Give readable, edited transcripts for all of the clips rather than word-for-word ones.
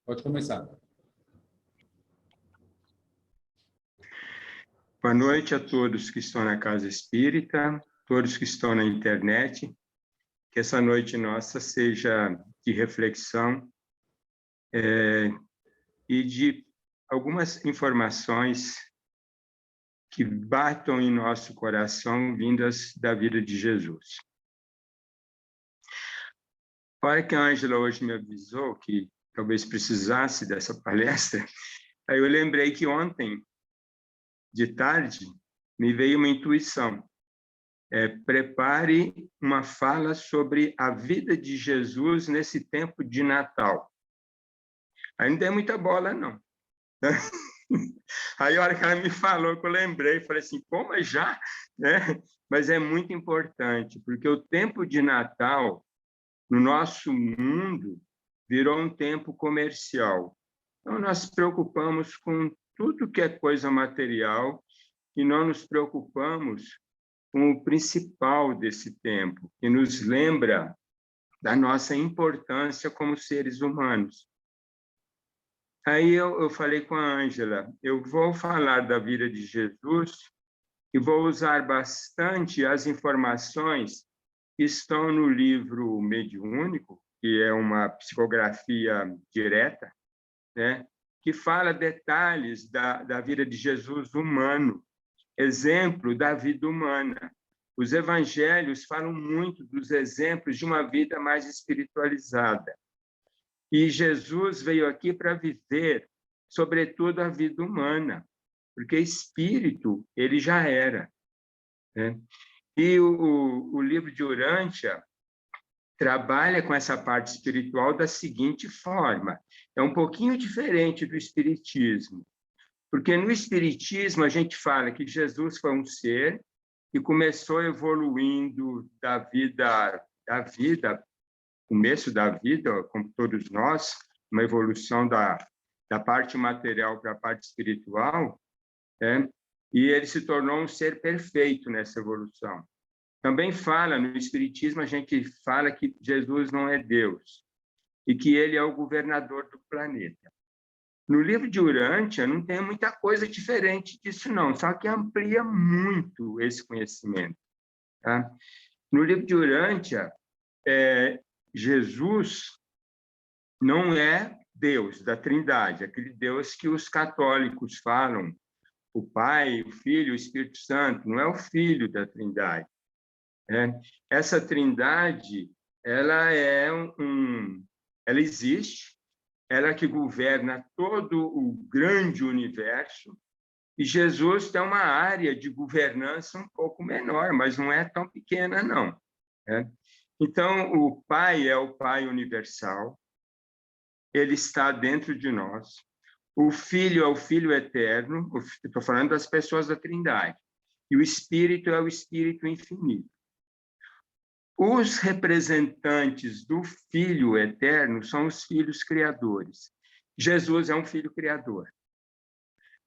Pode começar. Boa noite a todos que estão na Casa Espírita, todos que estão na internet. Que essa noite nossa seja de reflexão e de algumas informações que batam em nosso coração vindas da vida de Jesus. A hora que a Ângela hoje me avisou que talvez precisasse dessa palestra, aí eu lembrei que ontem, de tarde, me veio uma intuição. Prepare uma fala sobre a vida de Jesus nesse tempo de Natal. Aí não dei muita bola, não. Aí, a hora que ela me falou, que eu lembrei, falei assim, pô, mas já? Né? Mas é muito importante, porque o tempo de Natal, no nosso mundo, virou um tempo comercial. Então, nós nos preocupamos com tudo que é coisa material e não nos preocupamos com o principal desse tempo, que nos lembra da nossa importância como seres humanos. Aí eu falei com a Ângela, eu vou falar da vida de Jesus e vou usar bastante as informações que estão no livro Mediúnico, que é uma psicografia direta, né? Que fala detalhes da vida de Jesus humano, exemplo da vida humana. Os evangelhos falam muito dos exemplos de uma vida mais espiritualizada. E Jesus veio aqui para viver, sobretudo, a vida humana, porque espírito ele já era, né? E o livro de Urântia trabalha com essa parte espiritual da seguinte forma: é um pouquinho diferente do espiritismo, porque no espiritismo a gente fala que Jesus foi um ser que começou evoluindo começo da vida, como todos nós, uma evolução da parte material para a parte espiritual, né? E ele se tornou um ser perfeito nessa evolução. Também fala, no Espiritismo, a gente fala que Jesus não é Deus e que ele é o governador do planeta. No livro de Urântia não tem muita coisa diferente disso, não, só que amplia muito esse conhecimento. Tá? No livro de Urântia, Jesus não é Deus da Trindade, aquele Deus que os católicos falam, o Pai, o Filho, o Espírito Santo, não é o Filho da Trindade. Essa Trindade, ela ela existe, ela que governa todo o grande universo, e Jesus tem uma área de governança um pouco menor, mas não é tão pequena, não. Então, o Pai é o Pai universal, ele está dentro de nós. O Filho é o Filho eterno, estou falando das pessoas da Trindade, e o Espírito é o Espírito infinito. Os representantes do Filho eterno são os filhos criadores. Jesus é um filho criador.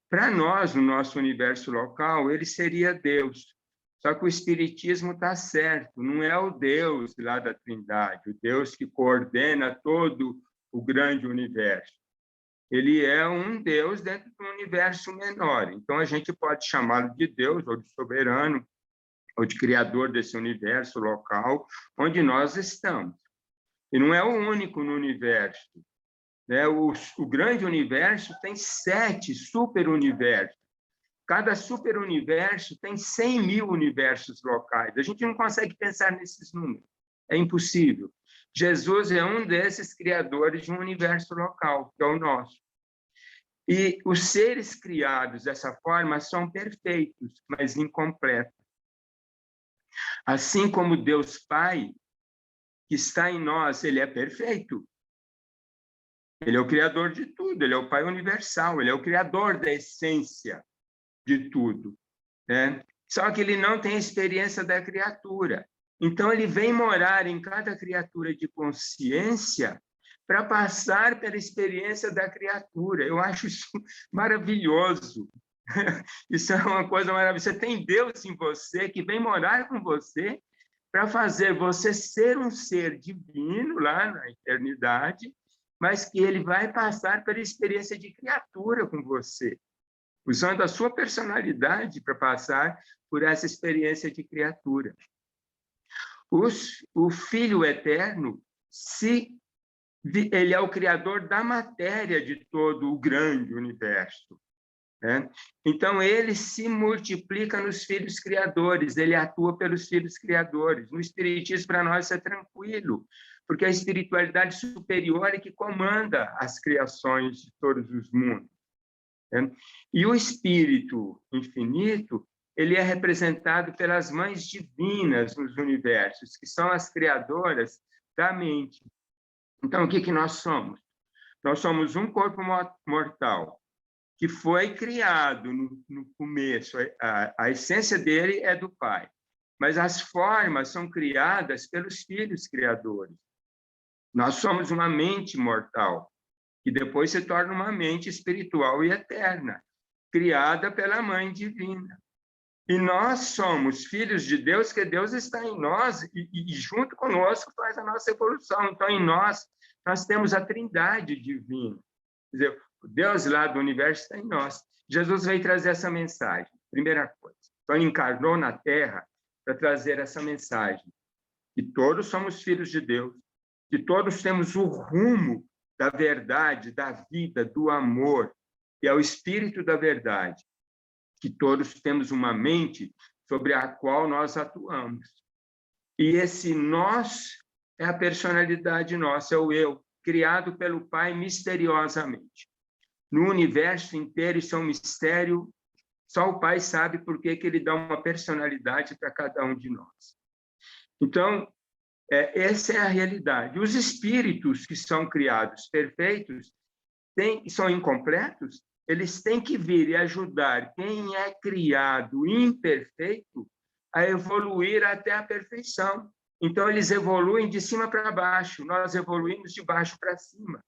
Para nós, no nosso universo local, ele seria Deus. Só que o Espiritismo está certo, não é o Deus lá da Trindade, o Deus que coordena todo o grande universo. Ele é um Deus dentro de um universo menor. Então, a gente pode chamá-lo de Deus, ou de soberano, ou de criador desse universo local onde nós estamos. E não é o único no universo. Né? O grande universo tem 7 superuniversos. Cada superuniverso tem 100 mil universos locais. A gente não consegue pensar nesses números. É impossível. Jesus é um desses criadores de um universo local, que é o nosso. E os seres criados dessa forma são perfeitos, mas incompletos. Assim como Deus Pai, que está em nós, ele é perfeito. Ele é o criador de tudo, ele é o Pai universal, ele é o criador da essência de tudo. Né? Só que ele não tem a experiência da criatura. Então, ele vem morar em cada criatura de consciência para passar pela experiência da criatura. Eu acho isso maravilhoso. Isso é uma coisa maravilhosa. Você tem Deus em você que vem morar com você para fazer você ser um ser divino lá na eternidade mas que ele vai passar pela experiência de criatura com você, usando a sua personalidade para passar por essa experiência de criatura. O Filho Eterno, ele é o criador da matéria de todo o grande universo, né? Então, ele se multiplica nos filhos criadores, ele atua pelos filhos criadores. No Espiritismo, para nós, é tranquilo, porque a espiritualidade superior é que comanda as criações de todos os mundos, né? E o Espírito infinito, ele é representado pelas mães divinas nos universos, que são as criadoras da mente. Então, o que nós somos? Nós somos um corpo mortal, que foi criado no começo. A essência dele é do Pai, mas as formas são criadas pelos filhos criadores. Nós somos uma mente mortal, que depois se torna uma mente espiritual e eterna, criada pela Mãe Divina. E nós somos filhos de Deus, que Deus está em nós e junto conosco faz a nossa evolução. Então, em nós temos a Trindade divina. Quer dizer, o Deus lá do universo está em nós. Jesus veio trazer essa mensagem, primeira coisa. Então, ele encarnou na Terra para trazer essa mensagem, que todos somos filhos de Deus, que todos temos o rumo da verdade, da vida, do amor, que é o Espírito da verdade, que todos temos uma mente sobre a qual nós atuamos. E esse nós é a personalidade nossa, é o eu, criado pelo Pai misteriosamente. No universo inteiro, isso é um mistério, só o Pai sabe por que ele dá uma personalidade para cada um de nós. Então, essa é a realidade. Os espíritos que são criados perfeitos são incompletos, eles têm que vir e ajudar quem é criado imperfeito a evoluir até a perfeição. Então, eles evoluem de cima para baixo, nós evoluímos de baixo para cima.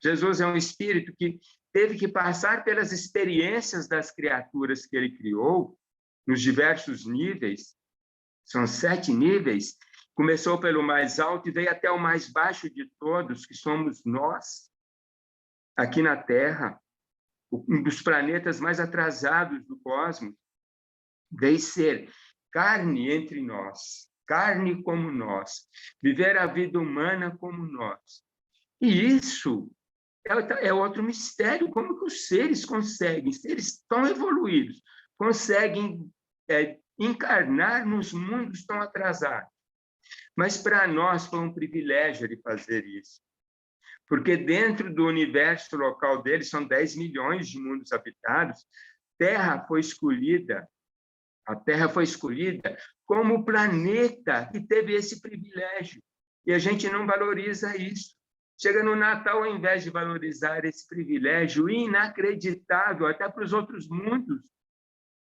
Jesus é um espírito que teve que passar pelas experiências das criaturas que ele criou, nos diversos níveis, são 7 níveis, começou pelo mais alto e veio até o mais baixo de todos, que somos nós, aqui na Terra, um dos planetas mais atrasados do cosmos, veio ser carne entre nós, carne como nós, viver a vida humana como nós. E isso é outro mistério, como que os seres conseguem, seres tão evoluídos, conseguem encarnar nos mundos tão atrasados. Mas para nós foi um privilégio ele fazer isso, porque dentro do universo local dele, são 10 milhões de mundos habitados, a Terra foi escolhida como o planeta que teve esse privilégio, e a gente não valoriza isso. Chega no Natal, ao invés de valorizar esse privilégio inacreditável até para os outros mundos,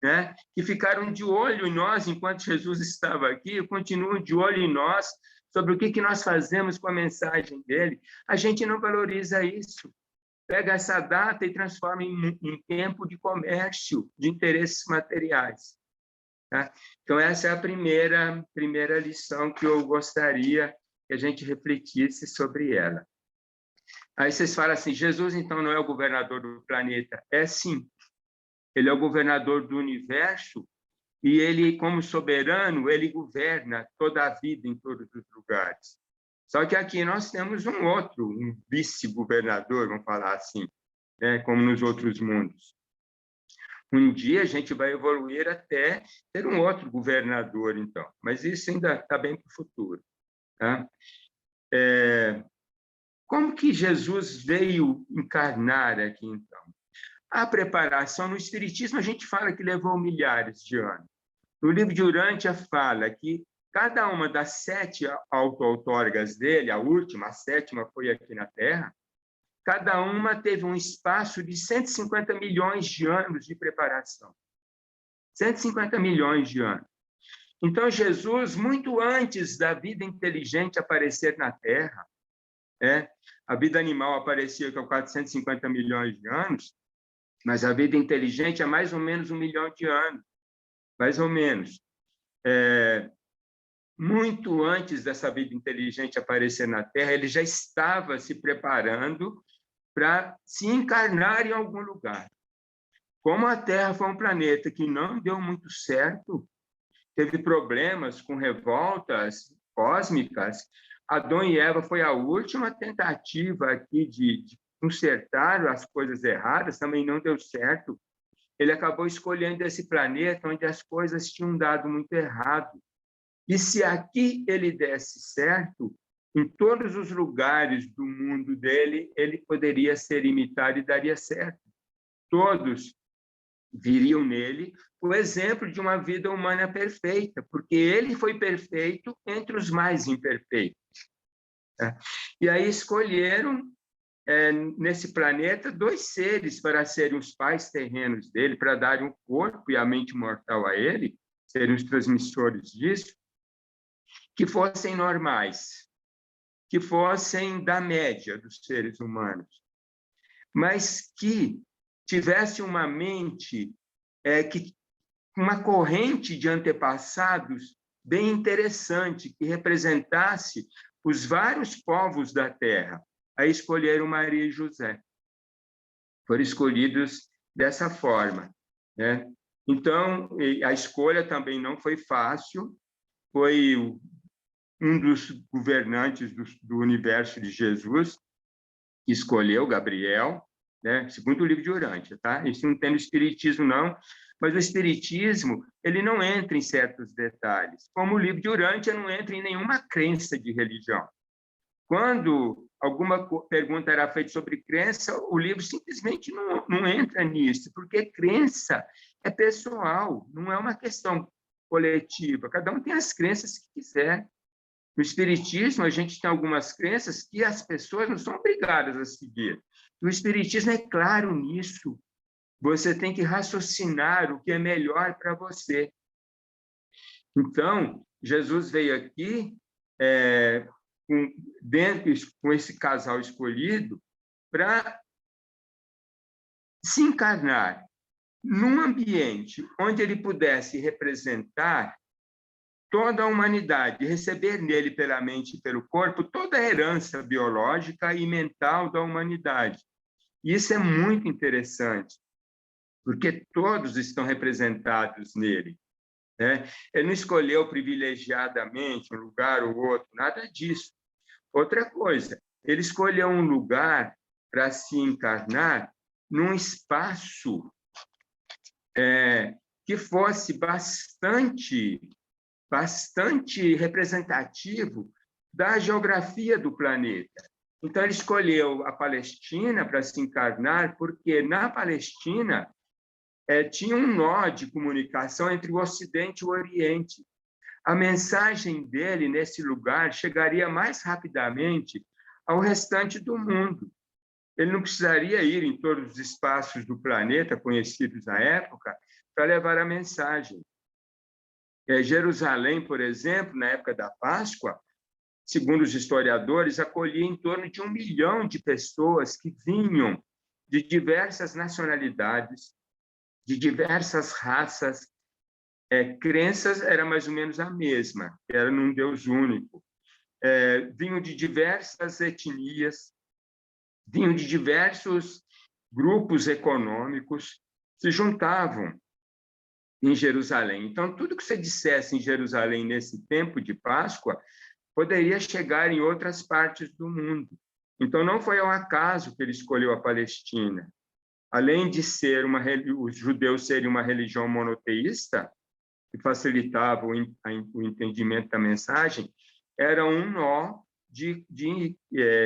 né, que ficaram de olho em nós enquanto Jesus estava aqui, continuam de olho em nós sobre o que nós fazemos com a mensagem dele, a gente não valoriza isso. Pega essa data e transforma em tempo de comércio, de interesses materiais. Tá? Então, essa é a primeira lição que eu gostaria que a gente refletisse sobre ela. Aí vocês falam assim, Jesus, então, não é o governador do planeta? É sim. Ele é o governador do universo e ele, como soberano, ele governa toda a vida em todos os lugares. Só que aqui nós temos um vice-governador, vamos falar assim, né, como nos outros mundos. Um dia a gente vai evoluir até ter um outro governador, então. Mas isso ainda está bem para o futuro. Tá? Como que Jesus veio encarnar aqui, então? A preparação, no Espiritismo, a gente fala que levou milhares de anos. No livro de Urântia fala que cada uma das 7 auto-outorgas dele, a última, a 7ª, foi aqui na Terra, cada uma teve um espaço de 150 milhões de anos de preparação. 150 milhões de anos. Então, Jesus, muito antes da vida inteligente aparecer na Terra, a vida animal aparecia com 450 milhões de anos, mas a vida inteligente é mais ou menos 1 milhão de anos, mais ou menos. muito antes dessa vida inteligente aparecer na Terra, ele já estava se preparando para se encarnar em algum lugar. Como a Terra foi um planeta que não deu muito certo, teve problemas com revoltas cósmicas, Adão e Eva foi a última tentativa aqui de consertar as coisas erradas, também não deu certo. Ele acabou escolhendo esse planeta onde as coisas tinham dado muito errado. E se aqui ele desse certo, em todos os lugares do mundo dele, ele poderia ser imitado e daria certo. Todos viriam nele o exemplo de uma vida humana perfeita, porque ele foi perfeito entre os mais imperfeitos. E aí escolheram, nesse planeta, 2 seres para serem os pais terrenos dele, para darem o corpo e a mente mortal a ele, serem os transmissores disso, que fossem normais, que fossem da média dos seres humanos, mas que tivesse uma mente, uma corrente de antepassados bem interessante, que representasse os vários povos da Terra. Aí escolheram Maria e José. Foram escolhidos dessa forma, né? Então, a escolha também não foi fácil, foi um dos governantes do universo de Jesus que escolheu, Gabriel, né? Segundo o livro de Urântia, tá? Isso não tem no Espiritismo, não, mas o Espiritismo ele não entra em certos detalhes, como o livro de Urântia não entra em nenhuma crença de religião. Quando alguma pergunta era feita sobre crença, o livro simplesmente não entra nisso, porque crença é pessoal, não é uma questão coletiva. Cada um tem as crenças que quiser. No Espiritismo, a gente tem algumas crenças que as pessoas não são obrigadas a seguir. O Espiritismo é claro nisso. Você tem que raciocinar o que é melhor para você. Então, Jesus veio aqui com esse casal escolhido para se encarnar num ambiente onde ele pudesse representar toda a humanidade, receber nele, pela mente e pelo corpo, toda a herança biológica e mental da humanidade. E isso é muito interessante, porque todos estão representados nele, né? Ele não escolheu privilegiadamente um lugar ou outro, nada disso. Outra coisa, ele escolheu um lugar para se encarnar num espaço que fosse bastante representativo da geografia do planeta. Então, ele escolheu a Palestina para se encarnar, porque na Palestina tinha um nó de comunicação entre o Ocidente e o Oriente. A mensagem dele nesse lugar chegaria mais rapidamente ao restante do mundo. Ele não precisaria ir em todos os espaços do planeta conhecidos na época para levar a mensagem. Jerusalém, por exemplo, na época da Páscoa, segundo os historiadores, acolhia em torno de 1 milhão de pessoas que vinham de diversas nacionalidades, de diversas raças. Crenças era mais ou menos a mesma, era num Deus único. Vinham de diversas etnias, vinham de diversos grupos econômicos, se juntavam em Jerusalém. Então, tudo que você dissesse em Jerusalém nesse tempo de Páscoa poderia chegar em outras partes do mundo. Então, não foi ao acaso que ele escolheu a Palestina. Além de ser os judeus serem uma religião monoteísta, que facilitava o entendimento da mensagem, era um nó de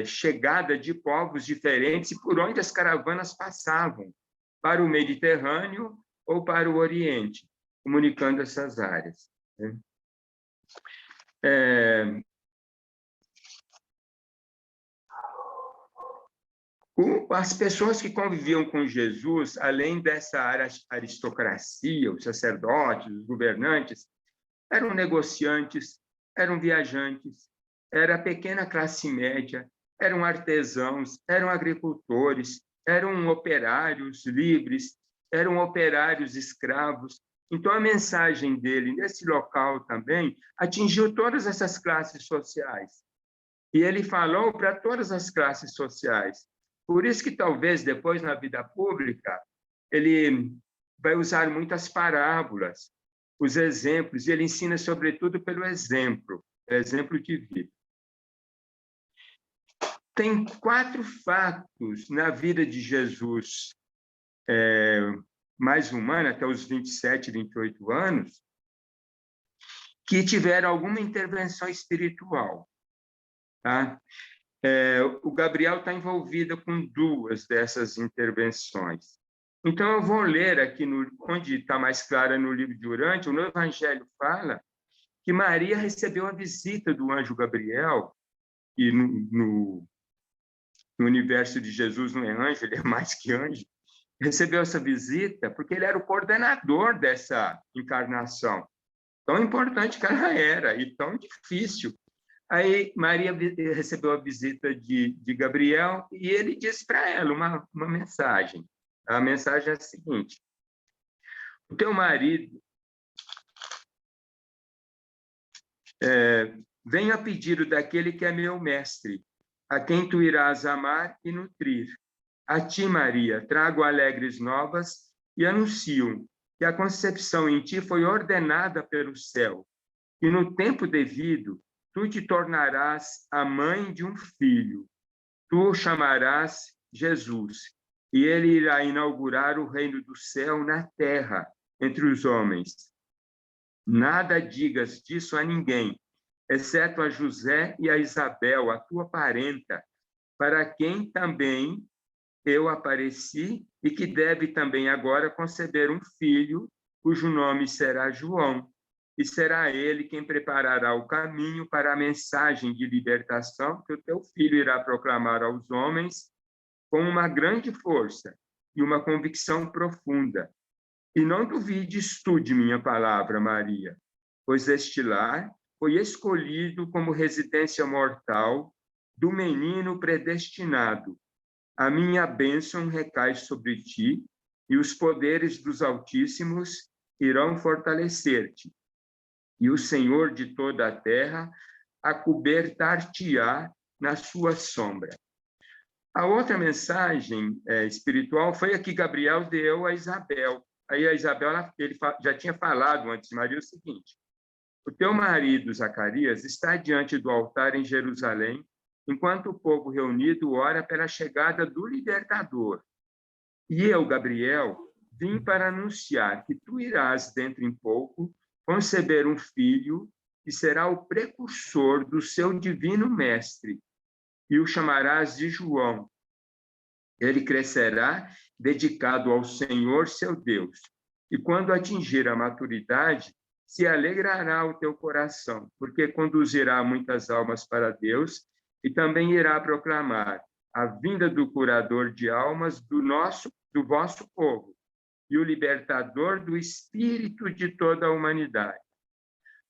chegada de povos diferentes e por onde as caravanas passavam, para o Mediterrâneo ou para o Oriente, comunicando essas áreas. As pessoas que conviviam com Jesus, além dessa aristocracia, os sacerdotes, os governantes, eram negociantes, eram viajantes, era a pequena classe média, eram artesãos, eram agricultores, eram operários livres, eram operários escravos, Então, a mensagem dele nesse local também atingiu todas essas classes sociais. E ele falou para todas as classes sociais. Por isso que talvez depois na vida pública ele vai usar muitas parábolas, os exemplos, e ele ensina sobretudo pelo exemplo de vida. Tem 4 fatos na vida de Jesus, mais humano, até os 27, 28 anos, que tiveram alguma intervenção espiritual. Tá? O Gabriel está envolvido com 2 dessas intervenções. Então, eu vou ler aqui, onde está mais clara no livro de Urântia, no Evangelho fala que Maria recebeu a visita do anjo Gabriel, e no universo de Jesus não é anjo, ele é mais que anjo, recebeu essa visita porque ele era o coordenador dessa encarnação. Tão importante que ela era e tão difícil. Aí Maria recebeu a visita de Gabriel e ele disse para ela uma mensagem. A mensagem é a seguinte: o teu marido vem a pedido daquele que é meu mestre, a quem tu irás amar e nutrir. A ti, Maria, trago alegres novas e anuncio que a concepção em ti foi ordenada pelo céu, e no tempo devido tu te tornarás a mãe de um filho. Tu o chamarás Jesus, e ele irá inaugurar o reino do céu na terra, entre os homens. Nada digas disso a ninguém, exceto a José e a Isabel, a tua parenta, para quem também eu apareci e que deve também agora conceber um filho, cujo nome será João. E será ele quem preparará o caminho para a mensagem de libertação que o teu filho irá proclamar aos homens com uma grande força e uma convicção profunda. E não duvides tu de minha palavra, Maria, pois este lar foi escolhido como residência mortal do menino predestinado. A minha bênção recai sobre ti, e os poderes dos Altíssimos irão fortalecer-te. E o Senhor de toda a terra acobertar-te-á na sua sombra. A outra mensagem espiritual foi a que Gabriel deu a Isabel. Aí a Isabel, ele já tinha falado antes de Maria o seguinte: o teu marido, Zacarias, está diante do altar em Jerusalém, enquanto o povo reunido ora pela chegada do libertador. E eu, Gabriel, vim para anunciar que tu irás, dentro em pouco, conceber um filho que será o precursor do seu divino mestre, e o chamarás de João. Ele crescerá dedicado ao Senhor, seu Deus, e quando atingir a maturidade, se alegrará o teu coração, porque conduzirá muitas almas para Deus e também irá proclamar a vinda do curador de almas do vosso povo e o libertador do espírito de toda a humanidade.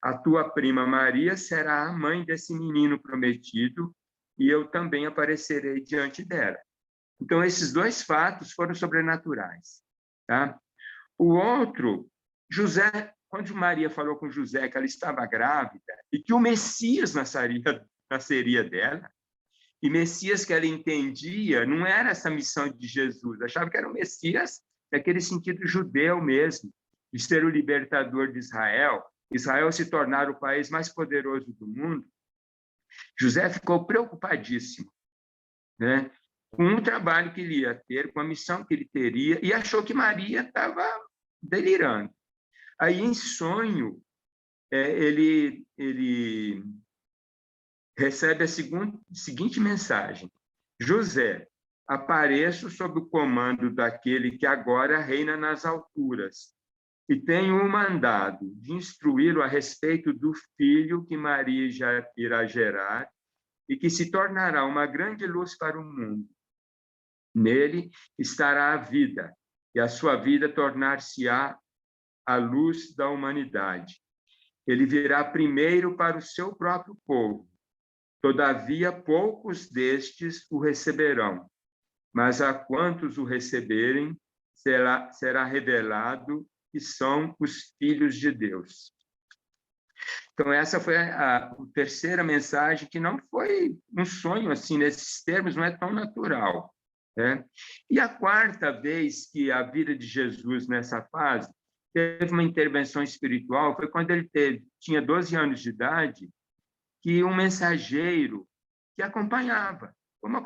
A tua prima Maria será a mãe desse menino prometido e eu também aparecerei diante dela. Então, esses 2 fatos foram sobrenaturais. Tá? O outro, José, quando Maria falou com José que ela estava grávida e que o Messias nasceria dela, e Messias que ela entendia não era essa missão de Jesus, achava que era o Messias naquele sentido judeu mesmo, de ser o libertador de Israel, Israel se tornar o país mais poderoso do mundo. José ficou preocupadíssimo, né? Com o trabalho que ele ia ter, com a missão que ele teria, e achou que Maria estava delirando. Aí, em sonho, ele recebe a seguinte mensagem: José, apareço sob o comando daquele que agora reina nas alturas, e tenho o mandado de instruí-lo a respeito do filho que Maria já irá gerar e que se tornará uma grande luz para o mundo. Nele estará a vida, e a sua vida tornar-se-á a luz da humanidade. Ele virá primeiro para o seu próprio povo. Todavia, poucos destes o receberão, mas a quantos o receberem, será revelado que são os filhos de Deus. Então, essa foi a terceira mensagem, que não foi um sonho, assim, nesses termos, não é tão natural, né? E a quarta vez que a vida de Jesus, nessa fase, teve uma intervenção espiritual, foi quando ele tinha 12 anos de idade, que um mensageiro que acompanhava, como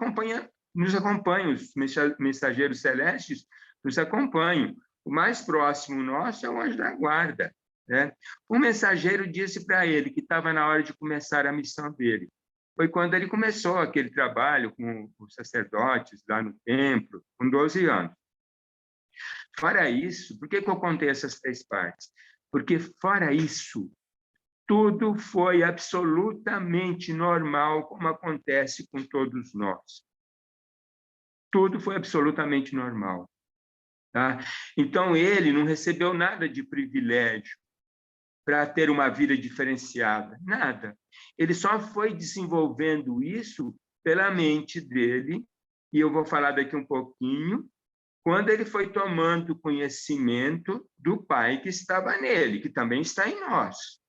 nos acompanha, os mensageiros celestes nos acompanham. O mais próximo nosso é o anjo da guarda, né? O mensageiro disse para ele que estava na hora de começar a missão dele. Foi quando ele começou aquele trabalho com os sacerdotes lá no templo, com 12 anos. Fora isso, por que eu contei essas 3 partes? Porque, fora isso, tudo foi absolutamente normal, como acontece com todos nós. Tudo foi absolutamente normal. Tá? Então, ele não recebeu nada de privilégio para ter uma vida diferenciada, nada. Ele só foi desenvolvendo isso pela mente dele, e eu vou falar daqui um pouquinho, quando ele foi tomando conhecimento do Pai que estava nele, que também está em nós.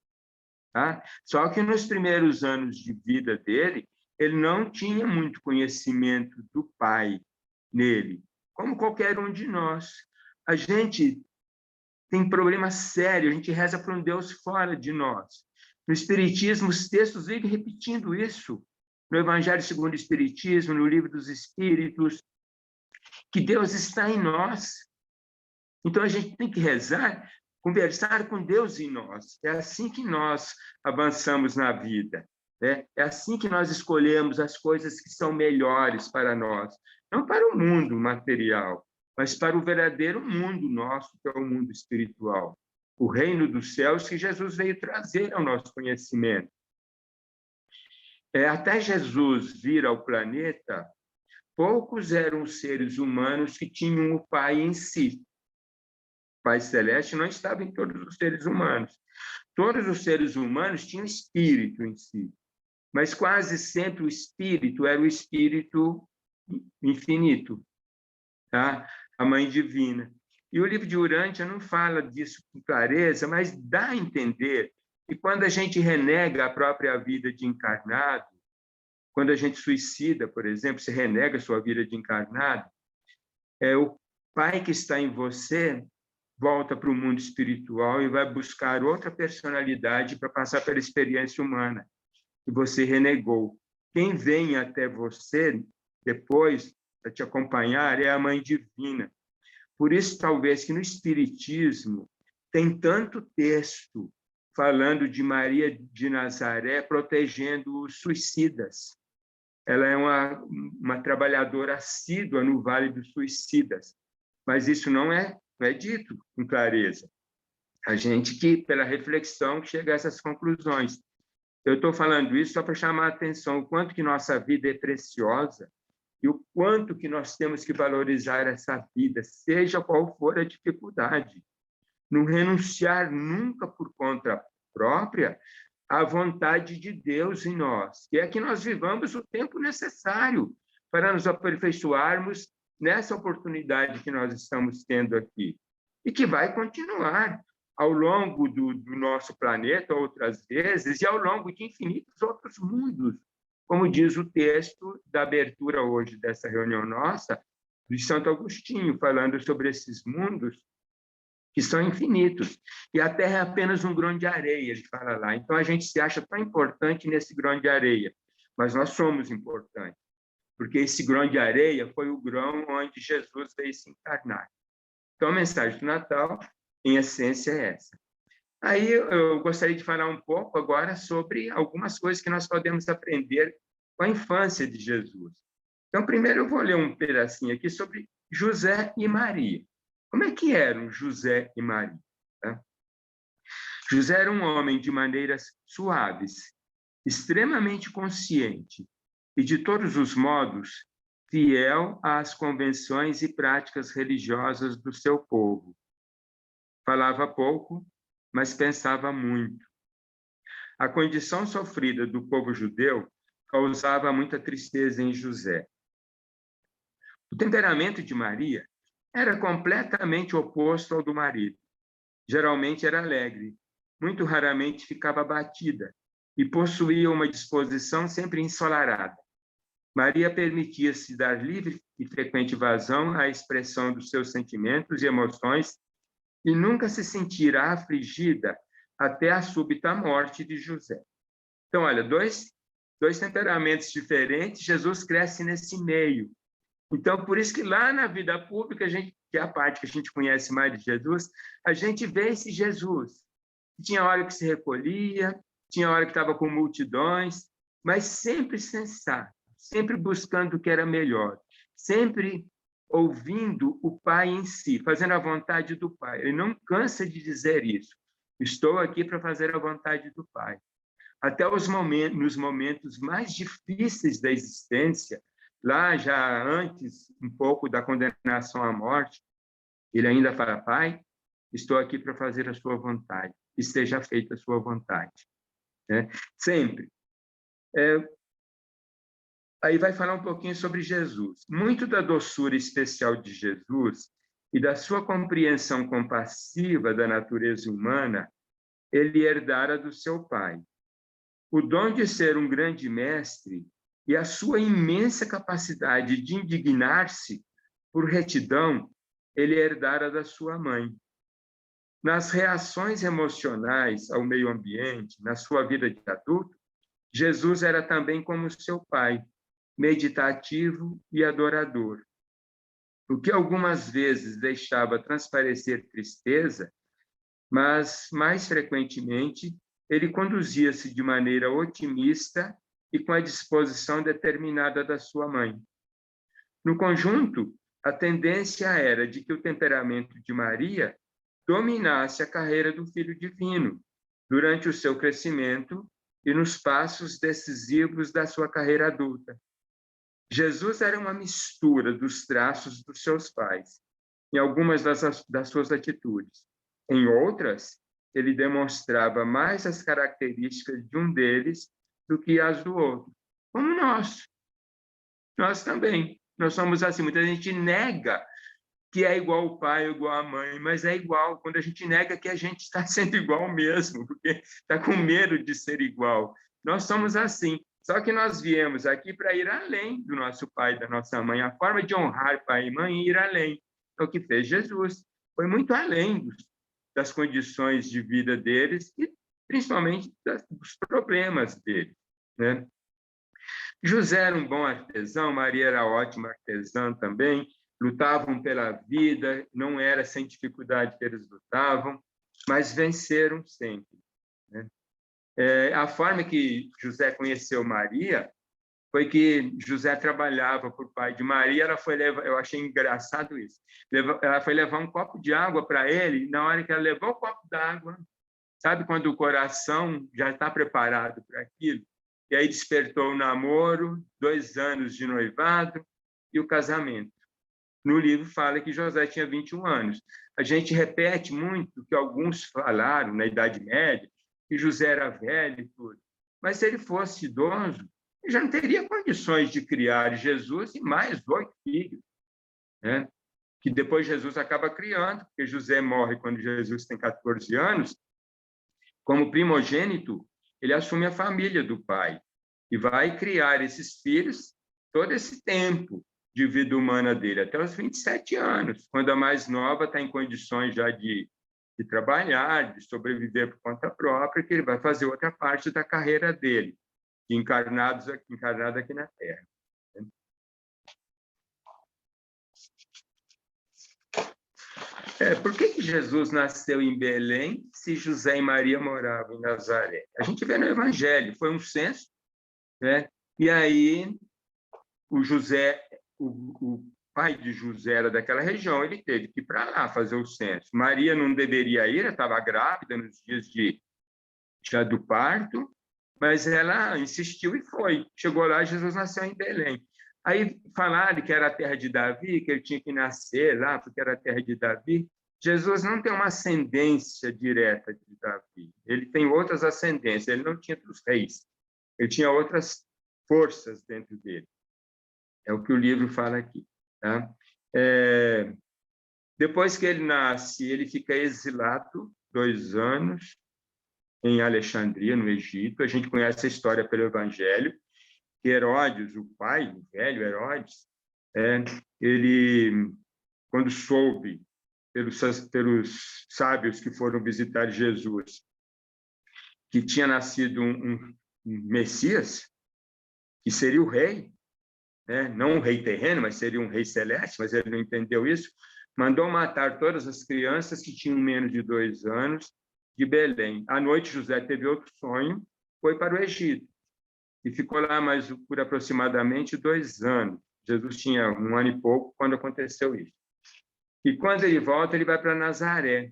Tá? Só que nos primeiros anos de vida dele, ele não tinha muito conhecimento do Pai nele, como qualquer um de nós. A gente tem problema sério, a gente reza para um Deus fora de nós. No Espiritismo, os textos vivem repetindo isso. No Evangelho segundo o Espiritismo, no Livro dos Espíritos, que Deus está em nós. Então, a gente tem que rezar, conversar com Deus em nós. É assim que nós avançamos na vida. Né? É assim que nós escolhemos as coisas que são melhores para nós. Não para o mundo material, mas para o verdadeiro mundo nosso, que é o mundo espiritual. O reino dos céus que Jesus veio trazer ao nosso conhecimento. Até Jesus vir ao planeta, poucos eram os seres humanos que tinham o Pai em si. O Pai Celeste não estava em todos os seres humanos. Todos os seres humanos tinham espírito em si, mas quase sempre o espírito era o espírito infinito, tá? A Mãe Divina. E o livro de Urântia não fala disso com clareza, mas dá a entender que quando a gente renega a própria vida de encarnado, quando a gente suicida, por exemplo, se renega a sua vida de encarnado, o Pai que está em você volta para o mundo espiritual e vai buscar outra personalidade para passar pela experiência humana que você renegou. Quem vem até você depois para te acompanhar é a Mãe Divina. Por isso, talvez, que no Espiritismo tem tanto texto falando de Maria de Nazaré protegendo os suicidas. Ela é uma trabalhadora assídua no Vale dos Suicidas, mas isso não é dito com clareza. A gente que, pela reflexão, chega a essas conclusões. Eu estou falando isso só para chamar a atenção o quanto que nossa vida é preciosa e o quanto que nós temos que valorizar essa vida, seja qual for a dificuldade. Não renunciar nunca por conta própria à vontade de Deus em nós, que é que nós vivamos o tempo necessário para nos aperfeiçoarmos nessa oportunidade que nós estamos tendo aqui, e que vai continuar ao longo do nosso planeta outras vezes e ao longo de infinitos outros mundos, como diz o texto da abertura hoje dessa reunião nossa, de Santo Agostinho, falando sobre esses mundos que são infinitos. E a Terra é apenas um grão de areia, ele fala lá. Então, a gente se acha tão importante nesse grão de areia, mas nós somos importantes, porque esse grão de areia foi o grão onde Jesus veio se encarnar. Então, a mensagem do Natal, em essência, é essa. Aí, eu gostaria de falar um pouco agora sobre algumas coisas que nós podemos aprender com a infância de Jesus. Então, primeiro eu vou ler um pedacinho aqui sobre José e Maria. Como é que eram José e Maria? Tá? José era um homem de maneiras suaves, extremamente consciente e, de todos os modos, fiel às convenções e práticas religiosas do seu povo. Falava pouco, mas pensava muito. A condição sofrida do povo judeu causava muita tristeza em José. O temperamento de Maria era completamente oposto ao do marido. Geralmente era alegre, muito raramente ficava abatida e possuía uma disposição sempre ensolarada. Maria permitia-se dar livre e frequente vazão à expressão dos seus sentimentos e emoções e nunca se sentira afligida até a súbita morte de José. Então, olha, dois temperamentos diferentes, Jesus cresce nesse meio. Então, por isso que lá na vida pública, que é a parte que a gente conhece mais de Jesus, a gente vê esse Jesus. Tinha hora que se recolhia, tinha hora que estava com multidões, mas sempre sensato, sempre buscando o que era melhor, sempre ouvindo o Pai em si, fazendo a vontade do Pai. Ele não cansa de dizer isso. Estou aqui para fazer a vontade do Pai. Até nos momentos mais difíceis da existência, lá já antes, um pouco da condenação à morte, ele ainda fala: Pai, estou aqui para fazer a sua vontade, e seja feita a sua vontade. Sempre. Aí vai falar um pouquinho sobre Jesus. Muito da doçura especial de Jesus e da sua compreensão compassiva da natureza humana, ele herdara do seu pai. O dom de ser um grande mestre e a sua imensa capacidade de indignar-se por retidão, ele herdara da sua mãe. Nas reações emocionais ao meio ambiente, na sua vida de adulto, Jesus era também como seu pai, meditativo e adorador. O que algumas vezes deixava transparecer tristeza, mas mais frequentemente ele conduzia-se de maneira otimista e com a disposição determinada da sua mãe. No conjunto, a tendência era de que o temperamento de Maria dominasse a carreira do Filho Divino durante o seu crescimento e nos passos decisivos da sua carreira adulta. Jesus era uma mistura dos traços dos seus pais, em algumas das suas atitudes. Em outras, ele demonstrava mais as características de um deles do que as do outro. Como nós. Nós também. Nós somos assim. Muita gente nega que é igual o pai, igual a mãe, mas é igual. Quando a gente nega que a gente está sendo igual mesmo, porque está com medo de ser igual. Nós somos assim. Só que nós viemos aqui para ir além do nosso pai e da nossa mãe. A forma de honrar pai e mãe é ir além. É o que fez Jesus. Foi muito além das condições de vida deles e principalmente dos problemas deles, né? José era um bom artesão, Maria era ótima artesã também, lutavam pela vida, não era sem dificuldade que eles lutavam, mas venceram sempre, né? A forma que José conheceu Maria foi que José trabalhava para o pai de Maria, eu achei engraçado isso, ela foi levar um copo de água para ele, e na hora que ela levou o copo d'água, sabe quando o coração já está preparado para aquilo? E aí despertou o namoro, 2 anos de noivado e o casamento. No livro fala que José tinha 21 anos. A gente repete muito que alguns falaram, na Idade Média, que José era velho e tudo. Mas se ele fosse idoso, ele já não teria condições de criar Jesus e mais 8 filhos, né? Que depois Jesus acaba criando, porque José morre quando Jesus tem 14 anos. Como primogênito, ele assume a família do pai e vai criar esses filhos todo esse tempo de vida humana dele, até os 27 anos, quando a mais nova está em condições já de trabalhar, de sobreviver por conta própria, que ele vai fazer outra parte da carreira dele, encarnado aqui na Terra. Por que Jesus nasceu em Belém se José e Maria moravam em Nazaré? A gente vê no Evangelho, foi um censo, né? E aí o José, o pai de José era daquela região, ele teve que ir para lá fazer o censo. Maria não deveria ir, ela estava grávida nos dias já do parto, mas ela insistiu e foi. Chegou lá, Jesus nasceu em Belém. Aí falaram que era a terra de Davi, que ele tinha que nascer lá, porque era a terra de Davi. Jesus não tem uma ascendência direta de Davi. Ele tem outras ascendências. Ele não tinha dos reis. Ele tinha outras forças dentro dele. É o que o livro fala aqui, tá? Depois que ele nasce, ele fica exilado 2 anos em Alexandria, no Egito. A gente conhece a história pelo Evangelho, que Herodes, o pai, o velho Herodes, ele, quando soube pelos sábios que foram visitar Jesus, que tinha nascido um Messias, que seria o rei, né? Não um rei terreno, mas seria um rei celeste, mas ele não entendeu isso, mandou matar todas as crianças que tinham menos de 2 anos de Belém. À noite, José teve outro sonho, foi para o Egito, e ficou lá mais por aproximadamente 2 anos. Jesus tinha 1 ano e pouco quando aconteceu isso. E quando ele volta, ele vai para Nazaré.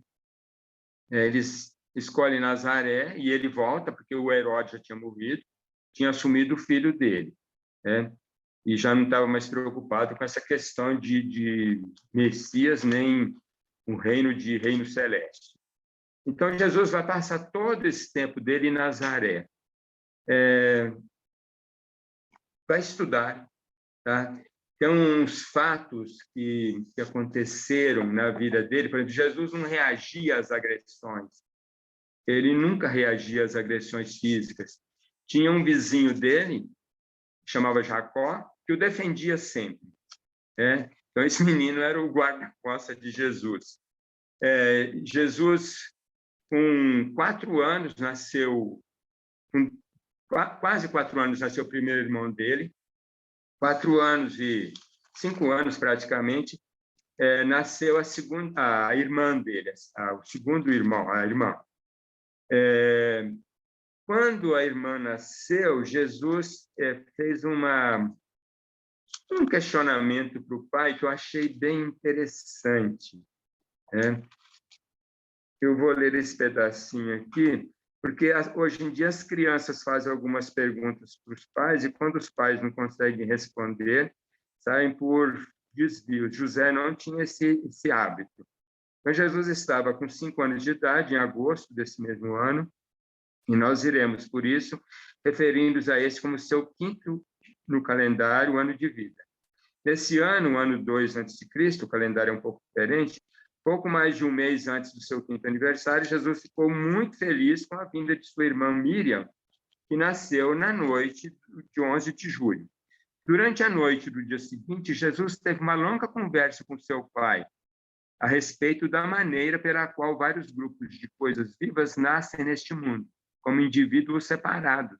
Eles escolhem Nazaré e ele volta, porque o Herodes já tinha morrido, tinha assumido o filho dele, né? E já não estava mais preocupado com essa questão de Messias, nem um reino celeste. Então, Jesus vai passar todo esse tempo dele em Nazaré. Vai estudar, tá? Tem uns fatos que aconteceram na vida dele. Por exemplo, Jesus não reagia às agressões. Ele nunca reagia às agressões físicas. Tinha um vizinho dele, chamava Jacó, que o defendia sempre, né? Então, esse menino era o guarda-costas de Jesus. Jesus, com 4 anos, nasceu... Com quase 4 anos, nasceu o primeiro irmão dele. 4 anos e 5 anos, praticamente, nasceu a irmã dele, o segundo irmão, a irmã. Quando a irmã nasceu, Jesus fez um questionamento para o pai que eu achei bem interessante. Eu vou ler esse pedacinho aqui, porque hoje em dia as crianças fazem algumas perguntas para os pais e quando os pais não conseguem responder, saem por desvios. José não tinha esse hábito. Então, Jesus estava com 5 anos de idade, em agosto desse mesmo ano, e nós iremos, por isso, referindo-nos a esse como seu 5º no calendário ano de vida. Nesse ano, ano 2 a.C., o calendário é um pouco diferente, pouco mais de um mês antes do seu 5º aniversário, Jesus ficou muito feliz com a vinda de sua irmã Miriam, que nasceu na noite de 11 de julho. Durante a noite do dia seguinte, Jesus teve uma longa conversa com seu pai a respeito da maneira pela qual vários grupos de coisas vivas nascem neste mundo, como indivíduos separados.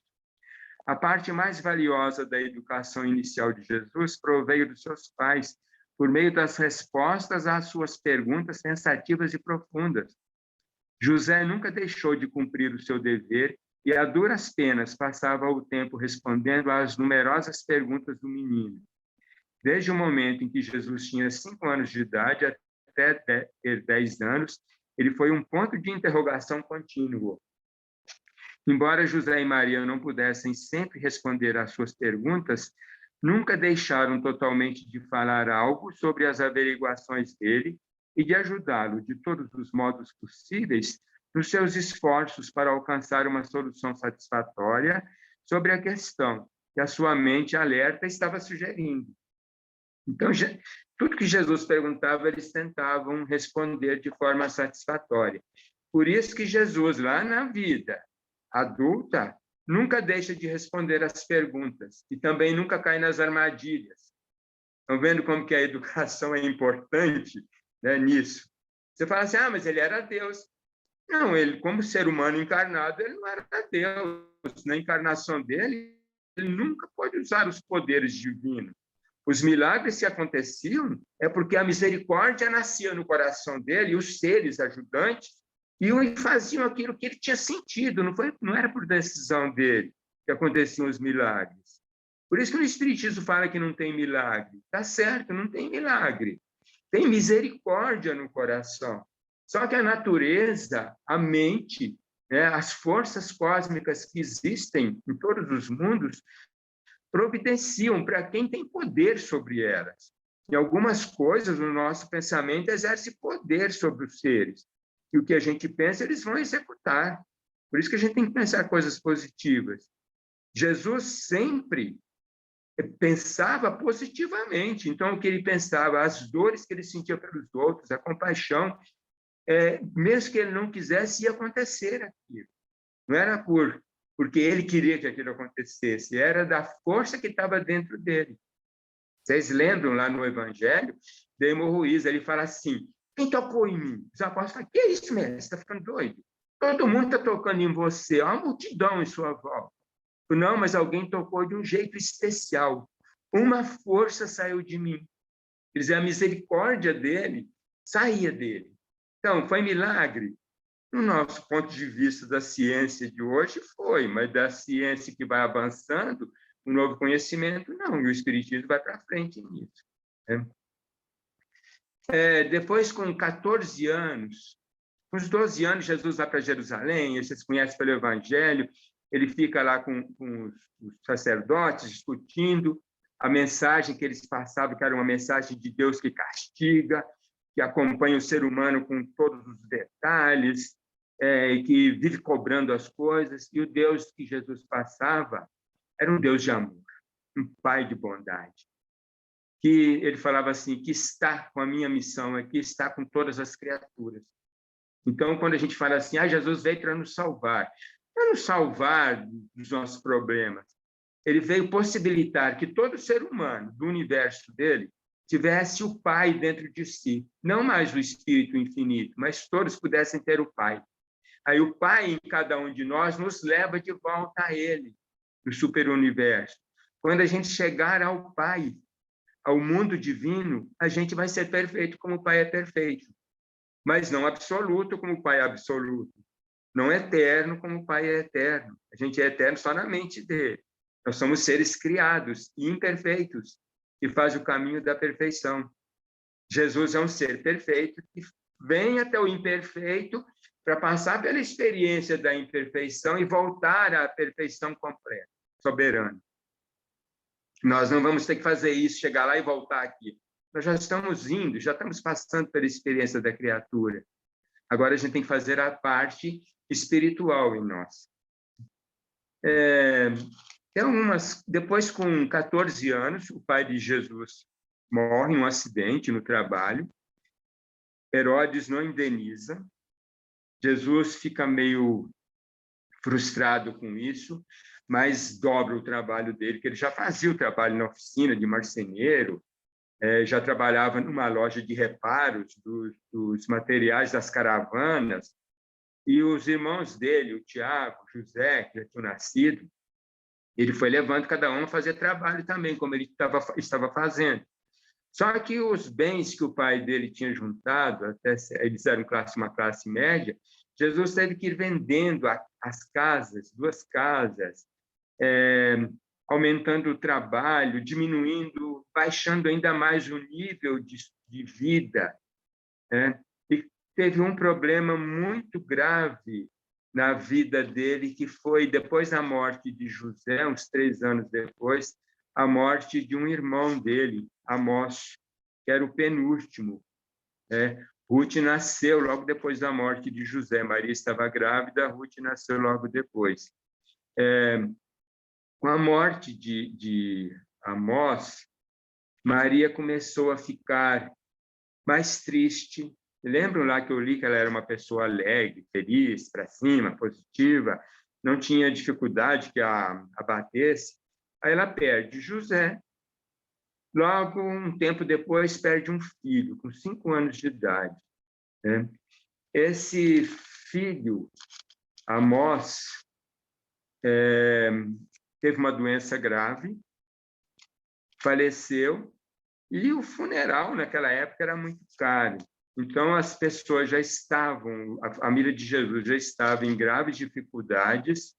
A parte mais valiosa da educação inicial de Jesus proveio dos seus pais, por meio das respostas às suas perguntas pensativas e profundas. José nunca deixou de cumprir o seu dever e, a duras penas, passava o tempo respondendo às numerosas perguntas do menino. Desde o momento em que Jesus tinha 5 anos de idade até ter 10 anos, ele foi um ponto de interrogação contínuo. Embora José e Maria não pudessem sempre responder às suas perguntas, nunca deixaram totalmente de falar algo sobre as averiguações dele e de ajudá-lo de todos os modos possíveis nos seus esforços para alcançar uma solução satisfatória sobre a questão que a sua mente alerta estava sugerindo. Então, tudo que Jesus perguntava, eles tentavam responder de forma satisfatória. Por isso que Jesus, lá na vida adulta, nunca deixa de responder às perguntas e também nunca cai nas armadilhas. Estão vendo como que a educação é importante, né, nisso? Você fala assim, mas ele era Deus. Não, ele, como ser humano encarnado, ele não era Deus. Na encarnação dele, ele nunca pode usar os poderes divinos. Os milagres que aconteciam é porque a misericórdia nascia no coração dele e os seres ajudantes e faziam aquilo que ele tinha sentido, não era por decisão dele que aconteciam os milagres. Por isso que o Espiritismo fala que não tem milagre. Está certo, não tem milagre. Tem misericórdia no coração. Só que a natureza, a mente, né, as forças cósmicas que existem em todos os mundos providenciam para quem tem poder sobre elas. E algumas coisas no nosso pensamento exercem poder sobre os seres. E o que a gente pensa, eles vão executar. Por isso que a gente tem que pensar coisas positivas. Jesus sempre pensava positivamente. Então, o que ele pensava, as dores que ele sentia pelos outros, a compaixão, mesmo que ele não quisesse, ia acontecer aquilo. Não era porque ele queria que aquilo acontecesse, era da força que estava dentro dele. Vocês lembram lá no Evangelho, de hemorroísa, ele fala assim, quem tocou em mim? Os apóstolos falam, que é isso, mestre? Você está ficando doido? Todo mundo está tocando em você, há uma multidão em sua volta. Não, mas alguém tocou de um jeito especial. Uma força saiu de mim. Quer dizer, a misericórdia dele saía dele. Então, foi milagre? No nosso ponto de vista da ciência de hoje, foi, mas da ciência que vai avançando, um novo conhecimento, não, e o Espiritismo vai para frente nisso. Né? Depois, com 14 anos, com os 12 anos, Jesus vai para Jerusalém, vocês conhecem pelo Evangelho, ele fica lá com os sacerdotes, discutindo a mensagem que eles passavam, que era uma mensagem de Deus que castiga, que acompanha o ser humano com todos os detalhes, que vive cobrando as coisas, e o Deus que Jesus passava era um Deus de amor, um Pai de bondade, que ele falava assim, que está com a minha missão aqui, está com todas as criaturas. Então, quando a gente fala assim, Jesus veio para nos salvar, para nos salvar dos nossos problemas, ele veio possibilitar que todo ser humano do universo dele tivesse o Pai dentro de si, não mais o Espírito infinito, mas todos pudessem ter o Pai. Aí o Pai em cada um de nós nos leva de volta a Ele, no superuniverso. Quando a gente chegar ao Pai, ao mundo divino, a gente vai ser perfeito como o Pai é perfeito, mas não absoluto como o Pai é absoluto, não eterno como o Pai é eterno. A gente é eterno só na mente dele. Nós somos seres criados e imperfeitos, que faz o caminho da perfeição. Jesus é um ser perfeito que vem até o imperfeito para passar pela experiência da imperfeição e voltar à perfeição completa, soberana. Nós não vamos ter que fazer isso, chegar lá e voltar aqui. Nós já estamos indo, já estamos passando pela experiência da criatura. Agora a gente tem que fazer a espiritual em nós. Depois, com 14 anos, o pai de Jesus morre em um acidente no trabalho. Herodes não indeniza. Jesus fica meio frustrado com isso, mas dobra o trabalho dele, que ele já fazia o trabalho na oficina de marceneiro, já trabalhava numa loja de reparos dos materiais das caravanas, e os irmãos dele, o Tiago, o José, que já tinham nascido, ele foi levando cada um a fazer trabalho também, como ele estava fazendo. Só que os bens que o pai dele tinha juntado, até eles eram uma classe média, Jesus teve que ir vendendo as casas, 2 casas, aumentando o trabalho, diminuindo, baixando ainda mais o nível de vida. E teve um problema muito grave na vida dele, que foi, depois da morte de José, uns 3 anos depois, a morte de um irmão dele, Amós, que era o penúltimo. Ruth nasceu logo depois da morte de José. Maria estava grávida, Ruth nasceu logo depois. Com a morte de Amós, Maria começou a ficar mais triste. Lembram lá que eu li que ela era uma pessoa alegre, feliz, para cima, positiva, não tinha dificuldade que a abatesse. Aí ela perde José. Logo, um tempo depois, perde um filho, com 5 anos de idade. Esse filho, Amós, teve uma doença grave, faleceu, e o funeral, naquela época, era muito caro. Então, as pessoas já estavam, a família de Jesus já estava em graves dificuldades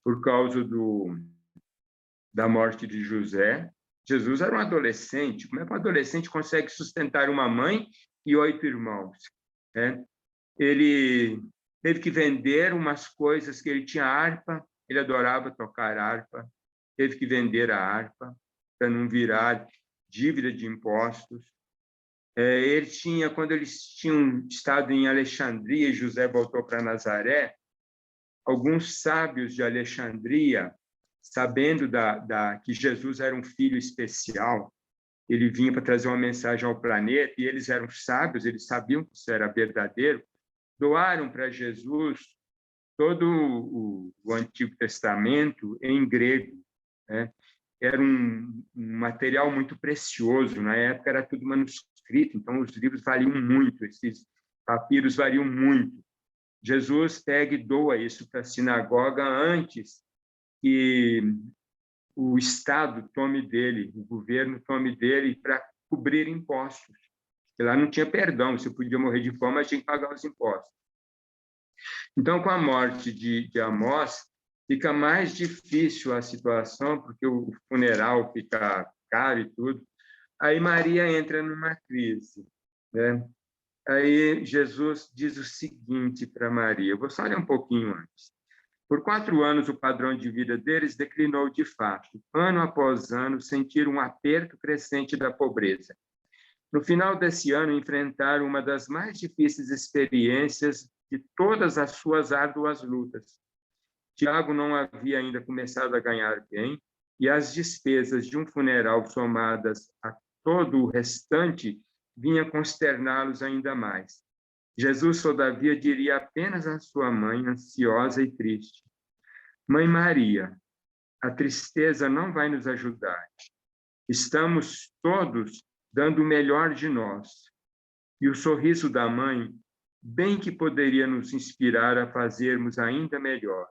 por causa da morte de José. Jesus era um adolescente. Como é que um adolescente consegue sustentar uma mãe e 8 irmãos? Ele teve que vender umas coisas que ele tinha harpa, ele adorava tocar harpa, teve que vender a harpa para não virar dívida de impostos. Quando eles tinham estado em Alexandria, José voltou para Nazaré, alguns sábios de Alexandria, sabendo que Jesus era um filho especial, ele vinha para trazer uma mensagem ao planeta, e eles eram sábios, eles sabiam que isso era verdadeiro, doaram para Jesus todo o Antigo Testamento em grego, né? Era um material muito precioso, na época era tudo manuscrito, então os livros valiam muito, esses papiros valiam muito. Jesus pega e doa isso para a sinagoga antes que o Estado tome dele, o governo tome dele para cobrir impostos. Porque lá não tinha perdão, você podia morrer de fome, mas tinha que pagar os impostos. Então, com a morte de Amós, fica mais difícil a situação, porque o funeral fica caro e tudo. Aí Maria entra numa crise, né? Aí Jesus diz o seguinte para Maria, eu vou só ler um pouquinho antes. Por 4 anos, o padrão de vida deles declinou de fato. Ano após ano, sentiram um aperto crescente da pobreza. No final desse ano, enfrentaram uma das mais difíceis experiências de todas as suas árduas lutas. Tiago não havia ainda começado a ganhar bem, e as despesas de um funeral somadas a todo o restante vinha consterná-los ainda mais. Jesus, todavia, diria apenas à sua mãe, ansiosa e triste: Mãe Maria, a tristeza não vai nos ajudar. Estamos todos dando o melhor de nós. E o sorriso da mãe, bem que poderia nos inspirar a fazermos ainda melhor.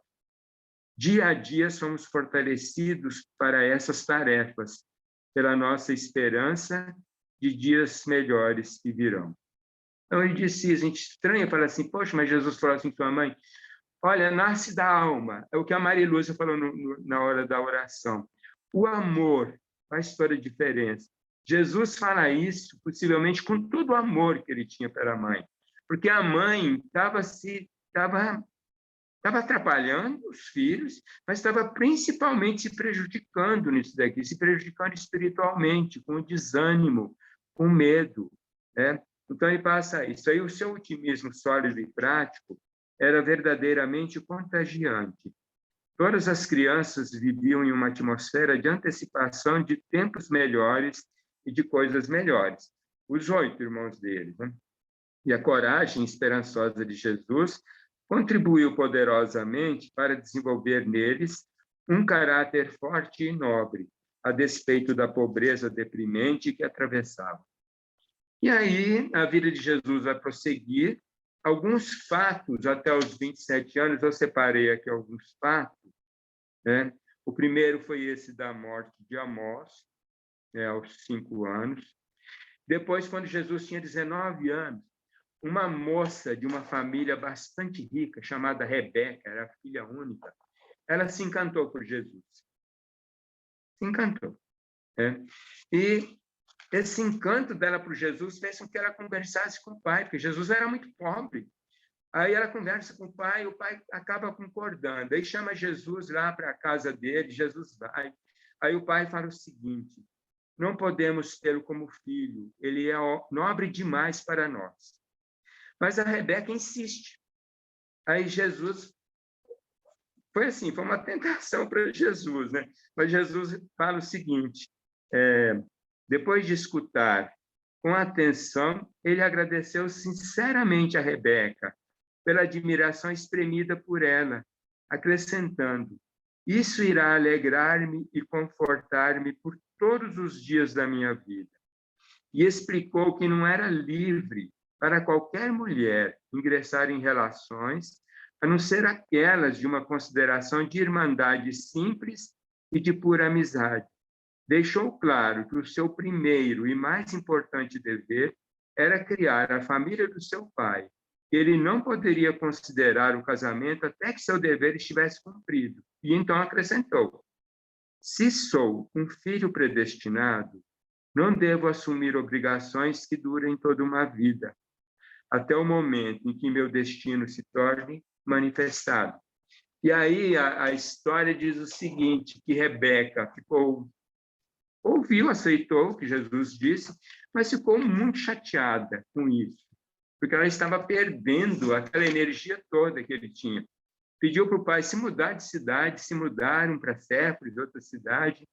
Dia a dia somos fortalecidos para essas tarefas, pela nossa esperança de dias melhores que virão. Então, ele disse, a gente estranha, fala assim, poxa, mas Jesus falou assim para a mãe, olha, nasce da alma, é o que a Maria Lúcia falou na hora da oração. O amor faz toda a diferença. Jesus fala isso, possivelmente, com todo o amor que ele tinha pela mãe, porque a mãe estava atrapalhando os filhos, mas estava principalmente se prejudicando nisso daqui, se prejudicando espiritualmente, com desânimo, com medo, né? Então, ele passa isso. Aí o seu otimismo sólido e prático era verdadeiramente contagiante. Todas as crianças viviam em uma atmosfera de antecipação de tempos melhores e de coisas melhores. Os 8 irmãos dele, né? E a coragem esperançosa de Jesus contribuiu poderosamente para desenvolver neles um caráter forte e nobre, a despeito da pobreza deprimente que atravessava. E aí, a vida de Jesus vai prosseguir. Alguns fatos, até os 27 anos, eu separei aqui alguns fatos, né? O primeiro foi esse da morte de Amós, né, aos 5 anos. Depois, quando Jesus tinha 19 anos, uma moça de uma família bastante rica, chamada Rebeca, era filha única, ela se encantou por Jesus. Se encantou, né? E esse encanto dela por Jesus fez com que ela conversasse com o pai, porque Jesus era muito pobre. Aí ela conversa com o pai acaba concordando. Aí chama Jesus lá para a casa dele, Jesus vai. Aí o pai fala o seguinte: não podemos tê-lo como filho, ele é nobre demais para nós. Mas a Rebeca insiste. Aí Jesus foi assim, foi uma tentação para Jesus, né? Mas Jesus fala o seguinte: depois de escutar com atenção, ele agradeceu sinceramente a Rebeca pela admiração exprimida por ela, acrescentando: isso irá alegrar-me e confortar-me por todos os dias da minha vida. E explicou que não era livre para qualquer mulher ingressar em relações, a não ser aquelas de uma consideração de irmandade simples e de pura amizade. Deixou claro que o seu primeiro e mais importante dever era criar a família do seu pai. Ele não poderia considerar o casamento até que seu dever estivesse cumprido. E então acrescentou: se sou um filho predestinado, não devo assumir obrigações que durem toda uma vida, até o momento em que meu destino se torne manifestado. E aí a história diz o seguinte, que Rebeca ouviu, aceitou o que Jesus disse, mas ficou muito chateada com isso, porque ela estava perdendo aquela energia toda que ele tinha. Pediu para o pai se mudar de cidade, se mudaram para Séforis, outra cidade,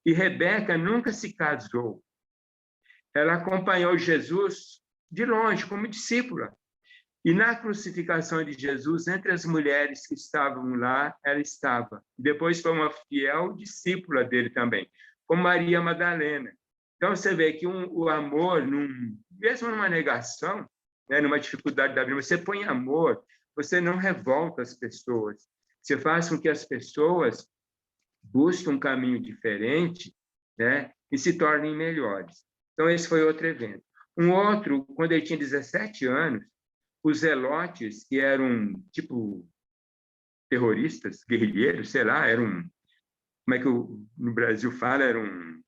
e Rebeca nunca se casou. ela acompanhou Jesus de longe, como discípula. E na crucificação de Jesus, entre as mulheres que estavam lá, ela estava. Depois foi uma fiel discípula dele também, como Maria Madalena. Então, você vê que o amor, mesmo numa negação, né, numa dificuldade da vida, você põe amor, você não revolta as pessoas. Você faz com que as pessoas busquem um caminho diferente, né, e se tornem melhores. Então, esse foi outro evento. Um outro, quando ele tinha 17 anos, os zelotes, que eram, tipo, terroristas, guerrilheiros, sei lá, eram, como é que no Brasil fala, eram...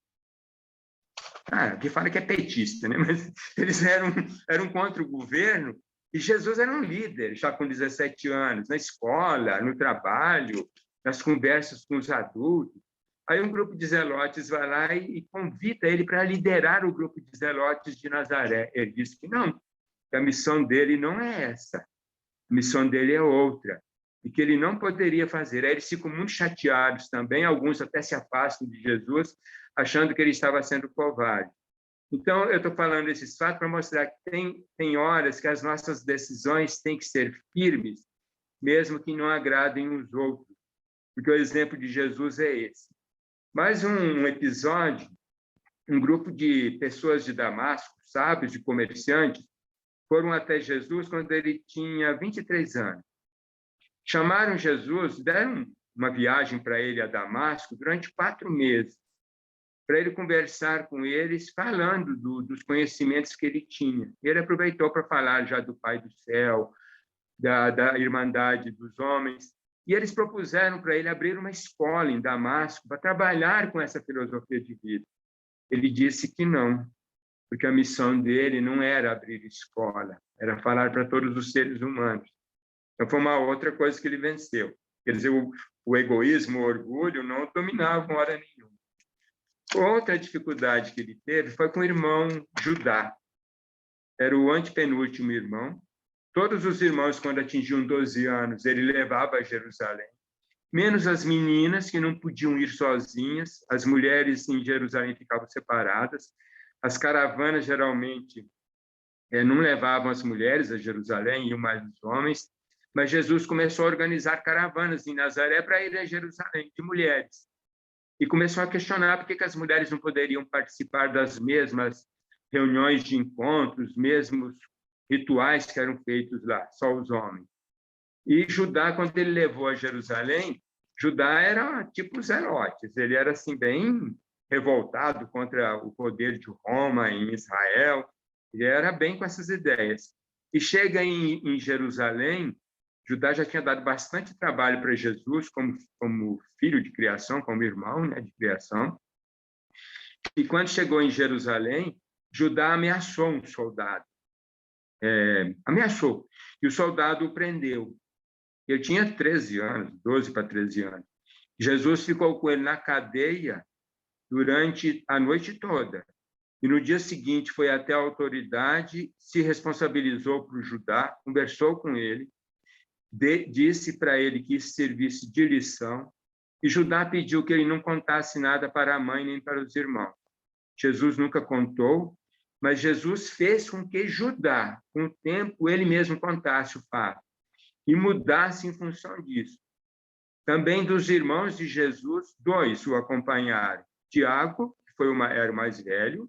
que fala que é petista, né? Mas eles eram contra o governo, e Jesus era um líder, já com 17 anos, na escola, no trabalho, nas conversas com os adultos. Aí um grupo de zelotes vai lá e convida ele para liderar o grupo de zelotes de Nazaré. Ele disse que não, que a missão dele não é essa, a missão dele é outra, e que ele não poderia fazer. Aí eles ficam muito chateados também, alguns até se afastam de Jesus, achando que ele estava sendo covarde. Então, eu estou falando esses fatos para mostrar que tem horas que as nossas decisões têm que ser firmes, mesmo que não agradem os outros, porque o exemplo de Jesus é esse. Mais um episódio, um grupo de pessoas de Damasco, sábios e comerciantes, foram até Jesus quando ele tinha 23 anos. Chamaram Jesus, deram uma viagem para ele a Damasco durante 4 meses, para ele conversar com eles, falando dos conhecimentos que ele tinha. Ele aproveitou para falar já do Pai do Céu, da Irmandade dos Homens, e eles propuseram para ele abrir uma escola em Damasco para trabalhar com essa filosofia de vida. Ele disse que não, porque a missão dele não era abrir escola, era falar para todos os seres humanos. Então, foi uma outra coisa que ele venceu. Quer dizer, o egoísmo, o orgulho não dominavam hora nenhuma. Outra dificuldade que ele teve foi com o irmão Judá. Era o antepenúltimo irmão. Todos os irmãos, quando atingiam 12 anos, ele levava a Jerusalém, menos as meninas, que não podiam ir sozinhas. As mulheres em Jerusalém ficavam separadas. As caravanas, geralmente, não levavam as mulheres a Jerusalém, iam mais os homens. Mas Jesus começou a organizar caravanas em Nazaré para ir a Jerusalém, de mulheres. E começou a questionar por que as mulheres não poderiam participar das mesmas reuniões de encontros, mesmos rituais que eram feitos lá, só os homens. E Judá, quando ele levou a Jerusalém, Judá era tipo Zelotes, ele era assim bem revoltado contra o poder de Roma em Israel, ele era bem com essas ideias. E chega em Jerusalém, Judá já tinha dado bastante trabalho para Jesus como filho de criação, como irmão, né, de criação. E quando chegou em Jerusalém, Judá ameaçou um soldado. Ameaçou. E o soldado o prendeu. Ele tinha 13 anos, 12 para 13 anos. Jesus ficou com ele na cadeia durante a noite toda. E no dia seguinte foi até a autoridade, se responsabilizou por Judá, conversou com ele, disse para ele que isso servisse de lição, e Judá pediu que ele não contasse nada para a mãe nem para os irmãos. Jesus nunca contou, mas Jesus fez com que Judá, com o tempo, ele mesmo contasse o fato e mudasse em função disso. Também dos irmãos de Jesus, 2 o acompanharam. Tiago, que era o mais velho,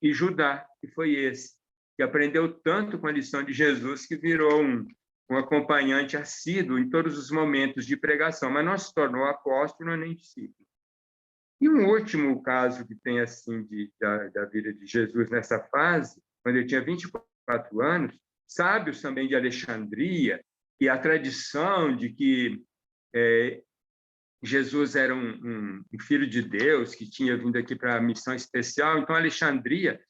e Judá, que foi esse, que aprendeu tanto com a lição de Jesus que virou um acompanhante assíduo em todos os momentos de pregação, mas não se tornou apóstolo nem discípulo. E um último caso que tem assim da vida de Jesus nessa fase, quando ele tinha 24 anos, sábios também de Alexandria, e a tradição de que Jesus era um filho de Deus, que tinha vindo aqui para a missão especial. Então, Alexandria,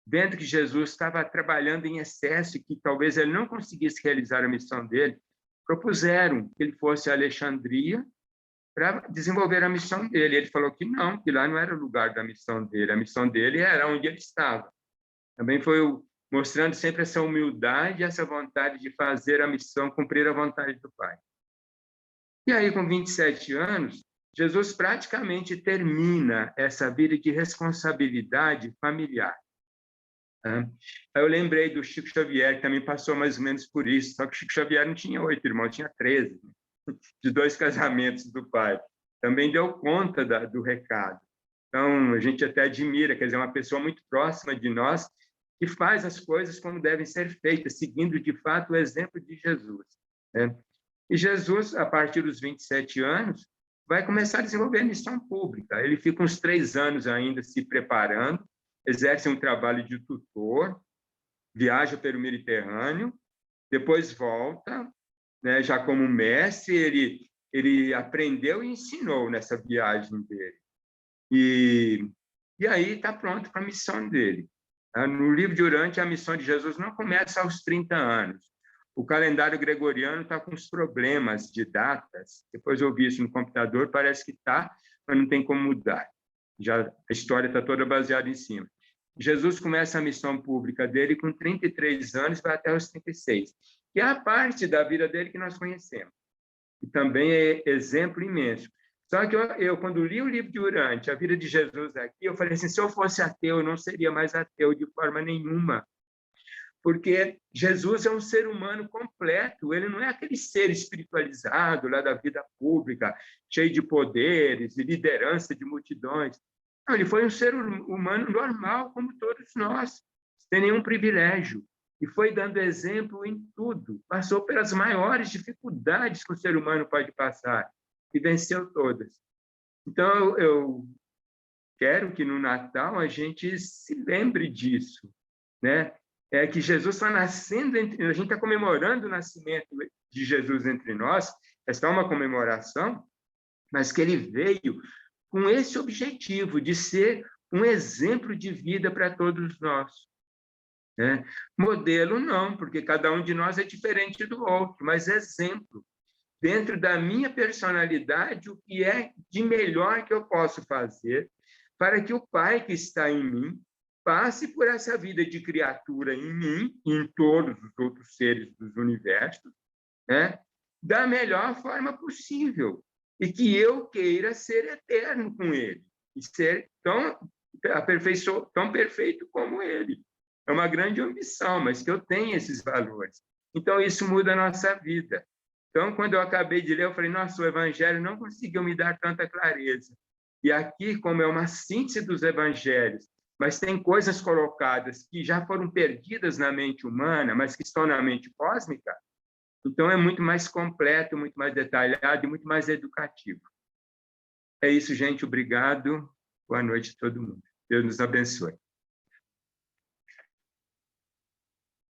vendo que Jesus estava trabalhando em excesso e que talvez ele não conseguisse realizar a missão dele, propuseram que ele fosse a Alexandria para desenvolver a missão dele. Ele falou que não, que lá não era o lugar da missão dele, a missão dele era onde ele estava. Também foi mostrando sempre essa humildade, essa vontade de fazer a missão, cumprir a vontade do Pai. E aí, com 27 anos, Jesus praticamente termina essa vida de responsabilidade familiar. Tá? Aí eu lembrei do Chico Xavier, que também passou mais ou menos por isso, só que o Chico Xavier não tinha 8 irmãos, tinha 13, de 2 casamentos do pai. Também deu conta do recado. Então, a gente até admira, quer dizer, uma pessoa muito próxima de nós, que faz as coisas como devem ser feitas, seguindo, de fato, o exemplo de Jesus. Né? E Jesus, a partir dos 27 anos, vai começar a desenvolver a missão pública. Ele fica uns 3 anos ainda se preparando, exerce um trabalho de tutor, viaja pelo Mediterrâneo, depois volta, né, já como mestre, ele aprendeu e ensinou nessa viagem dele. E aí está pronto para a missão dele. No livro de Urântia, a missão de Jesus não começa aos 30 anos. O calendário gregoriano está com uns problemas de datas. Depois eu vi isso no computador, parece que está, mas não tem como mudar. Já a história está toda baseada em cima. Jesus começa a missão pública dele com 33 anos, vai até os 36, que é a parte da vida dele que nós conhecemos. E também é exemplo imenso. Só que eu quando li o livro de Urântia, a vida de Jesus aqui, eu falei assim, se eu fosse ateu, eu não seria mais ateu de forma nenhuma. Porque Jesus é um ser humano completo, ele não é aquele ser espiritualizado lá da vida pública, cheio de poderes e liderança de multidões. Não, ele foi um ser humano normal, como todos nós, sem nenhum privilégio. E foi dando exemplo em tudo. Passou pelas maiores dificuldades que o ser humano pode passar e venceu todas. Então, eu quero que no Natal a gente se lembre disso, né? É que Jesus está nascendo, a gente está comemorando o nascimento de Jesus entre nós, esta é uma comemoração, mas que ele veio com esse objetivo de ser um exemplo de vida para todos nós. Né? Modelo não, porque cada um de nós é diferente do outro, mas exemplo. Dentro da minha personalidade, o que é de melhor que eu posso fazer para que o Pai que está em mim passe por essa vida de criatura em mim e em todos os outros seres dos universos, né? Da melhor forma possível. E que eu queira ser eterno com ele e ser tão perfeito como ele. É uma grande ambição, mas que eu tenha esses valores. Então, isso muda a nossa vida. Então, quando eu acabei de ler, eu falei, nossa, o Evangelho não conseguiu me dar tanta clareza. E aqui, como é uma síntese dos Evangelhos, mas tem coisas colocadas que já foram perdidas na mente humana, mas que estão na mente cósmica, então é muito mais completo, muito mais detalhado e muito mais educativo. É isso, gente. Obrigado. Boa noite a todo mundo. Deus nos abençoe.